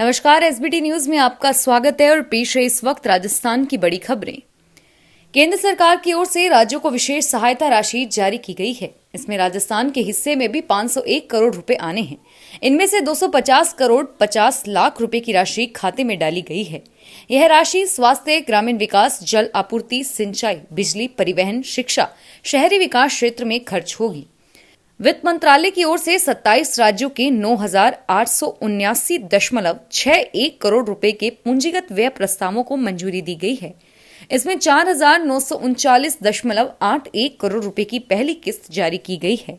नमस्कार, SBT news में आपका स्वागत है और पेश है इस वक्त राजस्थान की बड़ी खबरें। केंद्र सरकार की ओर से राज्यों को विशेष सहायता राशि जारी की गई है। इसमें राजस्थान के हिस्से में भी 501 करोड़ रुपए आने हैं। इनमें से 250 करोड़ 50 लाख रुपए की राशि खाते में डाली गई है। यह राशि स्वास्थ्य, ग्रामीण विकास, जल आपूर्ति, सिंचाई, बिजली, परिवहन, शिक्षा, शहरी विकास क्षेत्र में खर्च होगी। वित्त मंत्रालय की ओर से 27 राज्यों के 9,879.61 करोड़ रुपए के पूंजीगत व्यय प्रस्तावों को मंजूरी दी गई है। इसमें 4,939.81 करोड़ रुपए की पहली किस्त जारी की गई है।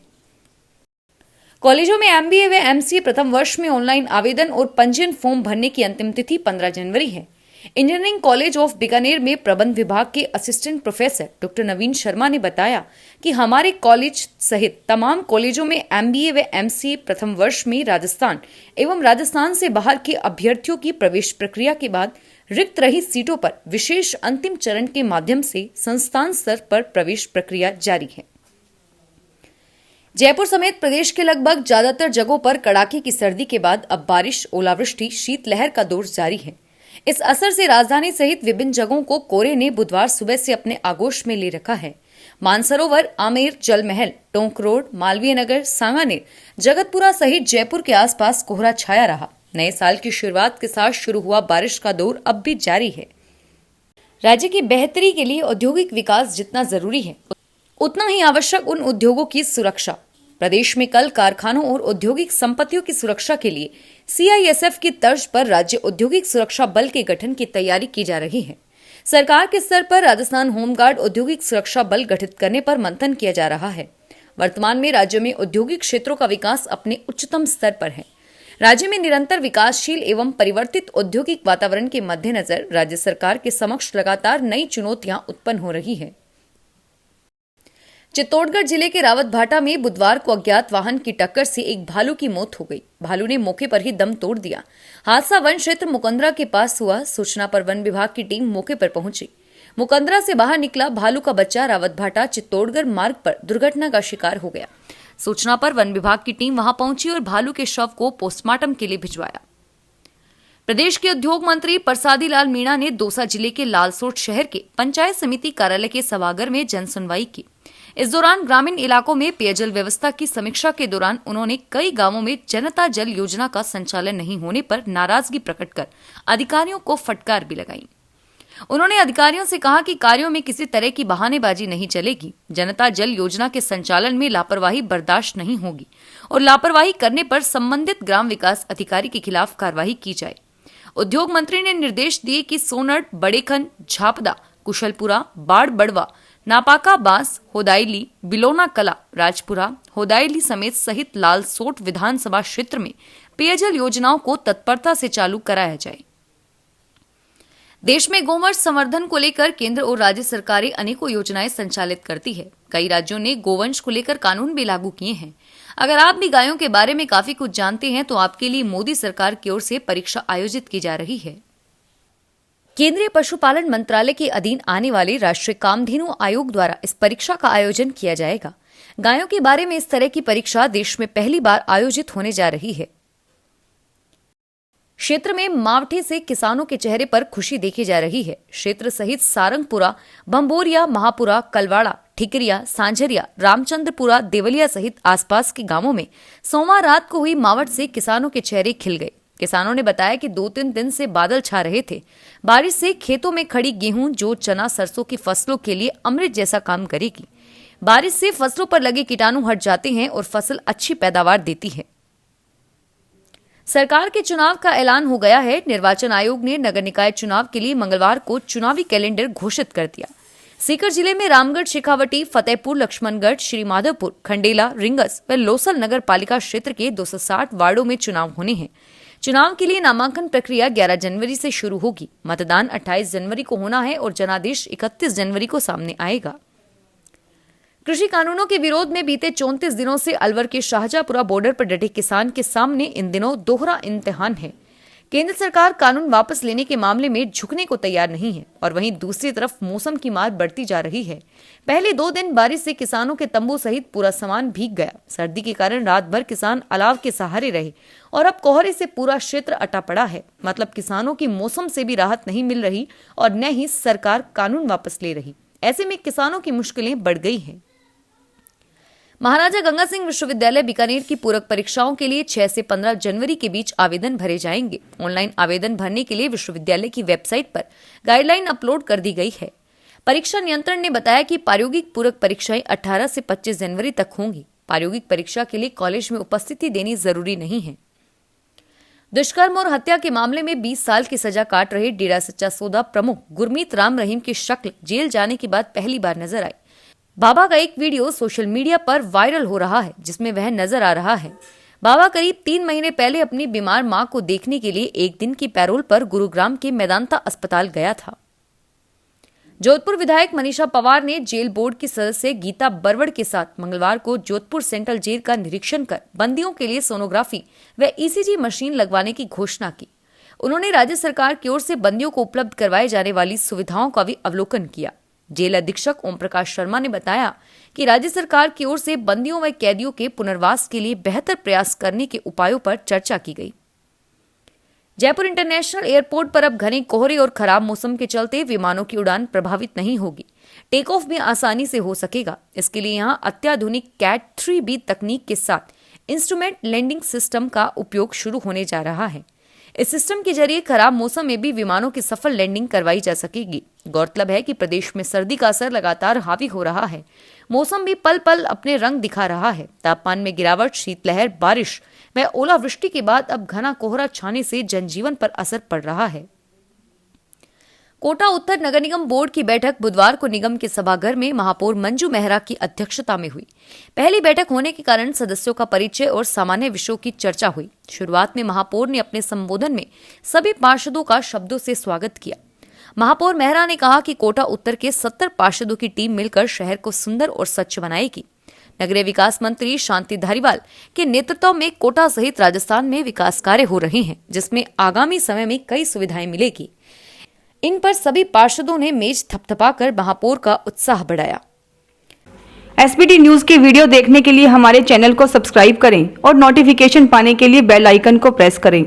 कॉलेजों में एमबीए व एमसीए प्रथम वर्ष में ऑनलाइन आवेदन और पंजीयन फॉर्म भरने की अंतिम तिथि 15 जनवरी है। इंजीनियरिंग कॉलेज ऑफ बीकानेर में प्रबंध विभाग के असिस्टेंट प्रोफेसर डॉक्टर नवीन शर्मा ने बताया कि हमारे कॉलेज सहित तमाम कॉलेजों में एमबीए व एमसीए प्रथम वर्ष में राजस्थान एवं राजस्थान से बाहर के अभ्यर्थियों की प्रवेश प्रक्रिया के बाद रिक्त रही सीटों पर विशेष अंतिम चरण के माध्यम से संस्थान स्तर पर प्रवेश प्रक्रिया जारी है। जयपुर समेत प्रदेश के लगभग ज्यादातर जगहों पर कड़ाके की सर्दी के बाद अब बारिश, ओलावृष्टि, शीतलहर का दौर जारी है। इस असर से राजधानी सहित विभिन्न जगहों को कोहरे ने बुधवार सुबह से अपने आगोश में ले रखा है। मानसरोवर, आमेर, जलमहल, टोंक रोड, मालवीय नगर, सांगानेर, जगतपुरा सहित जयपुर के आसपास कोहरा छाया रहा। नए साल की शुरुआत के साथ शुरू हुआ बारिश का दौर अब भी जारी है। राज्य की बेहतरी के लिए औद्योगिक विकास जितना जरूरी है, उतना ही आवश्यक उन उद्योगों की सुरक्षा। प्रदेश में कल कारखानों और औद्योगिक संपत्तियों की सुरक्षा के लिए सीआईएसएफ की तर्ज पर राज्य औद्योगिक सुरक्षा बल के गठन की तैयारी की जा रही है। सरकार के स्तर पर राजस्थान होमगार्ड औद्योगिक सुरक्षा बल गठित करने पर मंथन किया जा रहा है। वर्तमान में राज्य में औद्योगिक क्षेत्रों का विकास अपने उच्चतम स्तर पर है। राज्य में निरंतर विकासशील एवं परिवर्तित औद्योगिक वातावरण के मद्देनजर राज्य सरकार के समक्ष लगातार नई चुनौतियां उत्पन्न हो रही है। चित्तौड़गढ़ जिले के रावतभाटा में बुधवार को अज्ञात वाहन की टक्कर से एक भालू की मौत हो गई। भालू ने मौके पर ही दम तोड़ दिया। हादसा वन क्षेत्र मुकंदरा के पास हुआ। सूचना पर वन विभाग की टीम मौके पर पहुंची। मुकंदरा से बाहर निकला भालू का बच्चा रावतभाटा चित्तौड़गढ़ मार्ग पर दुर्घटना का शिकार हो गया। सूचना पर वन विभाग की टीम वहां पहुंची और भालू के शव को पोस्टमार्टम के लिए भिजवाया। प्रदेश के उद्योग मंत्री परसादी लाल मीणा ने दौसा जिले के लालसोट शहर के पंचायत समिति कार्यालय के सभागार में जनसुनवाई की। इस दौरान ग्रामीण इलाकों में पेयजल व्यवस्था की समीक्षा के दौरान उन्होंने कई गांवों में जनता जल योजना का संचालन नहीं होने पर नाराजगी प्रकट कर अधिकारियों को फटकार भी लगाई। उन्होंने अधिकारियों से कहा कि कार्यों में किसी तरह की बहानेबाजी नहीं चलेगी। जनता जल योजना के संचालन में लापरवाही बर्दाश्त नहीं होगी और लापरवाही करने पर संबंधित ग्राम विकास अधिकारी के खिलाफ कार्रवाई की जाए। उद्योग मंत्री ने निर्देश दिए कि सोनड़, बड़ेखन, झापदा, कुशलपुरा, बाढ़ बड़वा, नापाका, बांस, होदाइली, बिलोना कला, राजपुरा, होदाइली समेत सहित लालसोट विधानसभा क्षेत्र में पेयजल योजनाओं को तत्परता से चालू कराया जाए। देश में गोवंश संवर्धन को लेकर केंद्र और राज्य सरकारें अनेकों योजनाएं संचालित करती है। कई राज्यों ने गोवंश को लेकर कानून भी लागू किए हैं। अगर आप भी गायों के बारे में काफी कुछ जानते हैं तो आपके लिए मोदी सरकार की ओर से परीक्षा आयोजित की जा रही है। केंद्रीय पशुपालन मंत्रालय के अधीन आने वाले राष्ट्रीय कामधेनु आयोग द्वारा इस परीक्षा का आयोजन किया जाएगा। गायों के बारे में इस तरह की परीक्षा देश में पहली बार आयोजित होने जा रही है। क्षेत्र में मावठे से किसानों के चेहरे पर खुशी देखी जा रही है। क्षेत्र सहित सारंगपुरा, बंबोरिया, महापुरा, कलवाड़ा, ठिकरिया, सांझरिया, रामचंद्रपुरा, देवलिया सहित आसपास के गांवों में सोमवार रात को हुई मावठ से किसानों के चेहरे खिल गए। किसानों ने बताया कि 2-3 दिन से बादल छा रहे थे। बारिश से खेतों में खड़ी गेहूं, जो चना, सरसों की फसलों के लिए अमृत जैसा काम करेगी। बारिश से फसलों पर लगे कीटाणु हट जाते हैं और फसल अच्छी पैदावार देती है। सरकार के चुनाव का ऐलान हो गया है। निर्वाचन आयोग ने नगर निकाय चुनाव के लिए मंगलवार को चुनावी कैलेंडर घोषित कर दिया। सीकर जिले में रामगढ़, शेखावटी, फतेहपुर, लक्ष्मणगढ़, श्रीमाधवपुर, खंडेला, रिंगस व लोसल नगर पालिका क्षेत्र के 260 वार्डों में चुनाव होने हैं। चुनाव के लिए नामांकन प्रक्रिया 11 जनवरी से शुरू होगी। मतदान 28 जनवरी को होना है और जनादेश 31 जनवरी को सामने आएगा। कृषि कानूनों के विरोध में बीते 34 दिनों से अलवर के शाहजहापुरा बॉर्डर पर डटे किसान के सामने इन दिनों दोहरा इम्तिहान है। केंद्र सरकार कानून वापस लेने के मामले में झुकने को तैयार नहीं है और वहीं दूसरी तरफ मौसम की मार बढ़ती जा रही है। पहले 2 दिन बारिश से किसानों के तंबू सहित पूरा सामान भीग गया। सर्दी के कारण रात भर किसान अलाव के सहारे रहे और अब कोहरे से पूरा क्षेत्र अटा पड़ा है। मतलब किसानों की मौसम से भी राहत नहीं मिल रही और न ही सरकार कानून वापस ले रही। ऐसे में किसानों की मुश्किलें बढ़ गई हैं। महाराजा गंगा सिंह विश्वविद्यालय बीकानेर की पूरक परीक्षाओं के लिए 6 से 15 जनवरी के बीच आवेदन भरे जाएंगे। ऑनलाइन आवेदन भरने के लिए विश्वविद्यालय की वेबसाइट पर गाइडलाइन अपलोड कर दी गई है। परीक्षा नियंत्रण ने बताया कि प्रायोगिक पूरक परीक्षाएं 18 से 25 जनवरी तक होंगी। प्रायोगिक परीक्षा के लिए कॉलेज में उपस्थिति देनी जरूरी नहीं है। दुष्कर्म और हत्या के मामले में 20 साल की सजा काट रहे डेरा सच्चा सौदा प्रमुख गुरमीत राम रहीम की शक्ल जेल जाने के बाद पहली बार नजर आई। बाबा का एक वीडियो सोशल मीडिया पर वायरल हो रहा है जिसमें वह नजर आ रहा है। बाबा करीब 3 महीने पहले अपनी बीमार मां को देखने के लिए एक दिन की पैरोल पर गुरुग्राम के मेदांता अस्पताल गया था। जोधपुर विधायक मनीषा पवार ने जेल बोर्ड की सदस्य गीता बरवड़ के साथ मंगलवार को जोधपुर सेंट्रल जेल का निरीक्षण कर बंदियों के लिए सोनोग्राफी व ईसीजी मशीन लगवाने की घोषणा की। उन्होंने राज्य सरकार की ओर से बंदियों को उपलब्ध करवाई जाने वाली सुविधाओं का भी अवलोकन किया। जेल अधीक्षक ओम प्रकाश शर्मा ने बताया कि राज्य सरकार की ओर से बंदियों व कैदियों के पुनर्वास के लिए बेहतर प्रयास करने के उपायों पर चर्चा की गई। जयपुर इंटरनेशनल एयरपोर्ट पर अब घने कोहरे और खराब मौसम के चलते विमानों की उड़ान प्रभावित नहीं होगी। टेक ऑफ भी आसानी से हो सकेगा। इसके लिए यहां अत्याधुनिक कैट 3B तकनीक के साथ इंस्ट्रूमेंट लैंडिंग सिस्टम का उपयोग शुरू होने जा रहा है। इस सिस्टम के जरिए खराब मौसम में भी विमानों की सफल लैंडिंग करवाई जा सकेगी। गौरतलब है कि प्रदेश में सर्दी का असर लगातार हावी हो रहा है। मौसम भी पल पल अपने रंग दिखा रहा है। तापमान में गिरावट, शीतलहर, बारिश व ओलावृष्टि के बाद अब घना कोहरा छाने से जनजीवन पर असर पड़ रहा है। कोटा उत्तर नगर निगम बोर्ड की बैठक बुधवार को निगम के सभागार में महापौर मंजू मेहरा की अध्यक्षता में हुई। पहली बैठक होने के कारण सदस्यों का परिचय और सामान्य विषयों की चर्चा हुई। शुरुआत में महापौर ने अपने संबोधन में सभी पार्षदों का शब्दों से स्वागत किया। महापौर मेहरा ने कहा कि कोटा उत्तर के 70 पार्षदों की टीम मिलकर शहर को सुंदर और स्वच्छ बनाएगी। नगरीय विकास मंत्री शांति धारीवाल के नेतृत्व में कोटा सहित राजस्थान में विकास कार्य हो रहे हैं, जिसमें आगामी समय में कई सुविधाएं मिलेगी। इन पर सभी पार्षदों ने मेज थपथपाकर महापौर का उत्साह बढ़ाया। एसबीटी न्यूज के वीडियो देखने के लिए हमारे चैनल को सब्सक्राइब करें और नोटिफिकेशन पाने के लिए बेल आइकन को प्रेस करें।